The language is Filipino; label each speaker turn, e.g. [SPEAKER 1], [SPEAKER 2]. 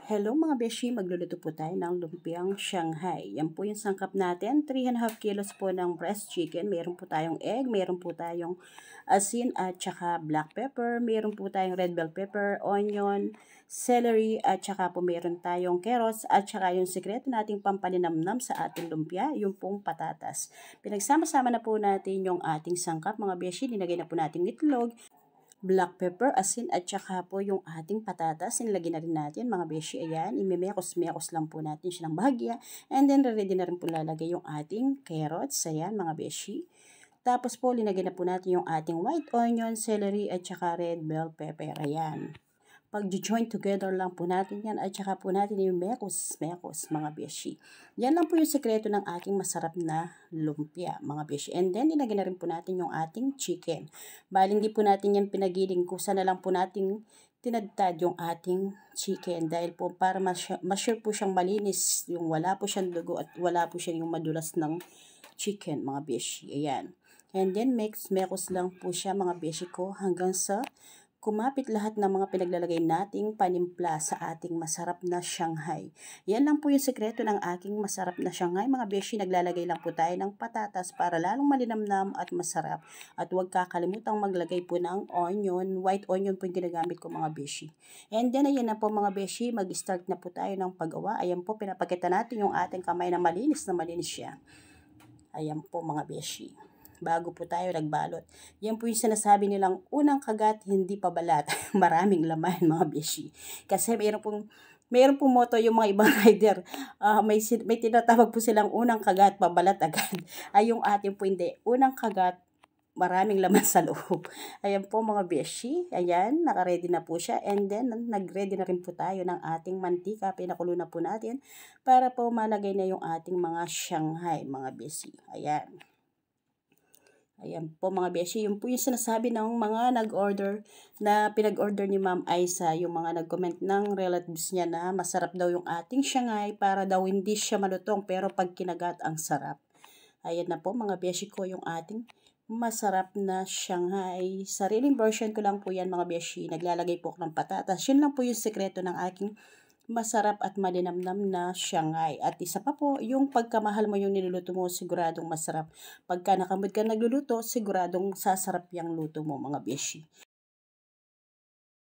[SPEAKER 1] Hello mga beshi, magluluto po tayo ng lumpiang Shanghai. Yan po yung sangkap natin, 3.5 kilos po ng breast chicken. Meron po tayong egg, meron po tayong asin at saka black pepper. Meron po tayong red bell pepper, onion, celery at saka po meron tayong carrots at saka yung sekreto nating pampalinamnam sa ating lumpia, yung pong patatas. Pinagsama-sama na po natin yung ating sangkap mga beshi, linagay na po natin itlog, black pepper, asin at saka po yung ating patatas. Nilagay na rin natin mga beshi. Ayan, imemekos-mekos lang po natin siya ng bahagya. And then ready na rin po lalagay yung ating carrots. Ayan mga beshi. Tapos po linagay na po natin yung ating white onion, celery at saka red bell pepper. Ayan. Pag-join together lang po natin yan at saka po natin yung mekos-mekos mga beshi. Yan lang po yung sekreto ng ating masarap na lumpia mga beshi. And then ilagay na rin po natin yung ating chicken. Bali hindi po natin yan pinagiling, kusa na lang po natin tinadtad yung ating chicken dahil po para ma-sure po siyang malinis, yung wala po siyang dugo at wala po siyang yung madulas ng chicken mga beshi. Ayan. And then mekos lang po siya mga beshi ko hanggang sa kumapit lahat ng mga pinaglalagay nating panimpla sa ating masarap na Shanghai. Yan lang po yung sekreto ng aking masarap na Shanghai. Mga beshi, naglalagay lang po tayo ng patatas para lalong malinamnam at masarap. At huwag kakalimutang maglagay po ng onion. White onion po yung ginagamit ko mga beshi. And then, ayan na po mga beshi, mag-start na po tayo ng paggawa. Ayan po, pinapakita natin yung ating kamay na malinis siya. Ayan po mga beshi. Bago po tayo nagbalot. Yan po yung sinasabi nilang unang kagat, hindi pa balat. Maraming laman mga beshi. Kasi mayroon pong motto yung mga ibang rider. May tinatawag po silang unang kagat, pabalat agad. Ay yung atin po hindi. Unang kagat, maraming laman sa loob. Ayan po mga beshi. Ayan, naka-ready na po siya. And then, nag-ready na rin po tayo ng ating mantika. Pinakulo na po natin para po malagay na yung ating mga Shanghai mga beshi. Ayan. Ayan po mga beshi, yung po yung sinasabi ng mga nag-order na pinag-order ni Ma'am Aisa, yung mga nag-comment ng relatives niya na masarap daw yung ating Shanghai para daw hindi siya malutong pero pag kinagat ang sarap. Ayan na po mga beshi ko yung ating masarap na Shanghai. Sariling version ko lang po yan mga beshi. Naglalagay po ako ng patatas. Yun lang po yung sekreto ng aking masarap at malinamnam na Shanghai. At isa pa po, yung pagkamahal mo yung niluluto mo, siguradong masarap. Pagka nakamod ka nagluluto, siguradong sasarap yung luto mo mga beshi.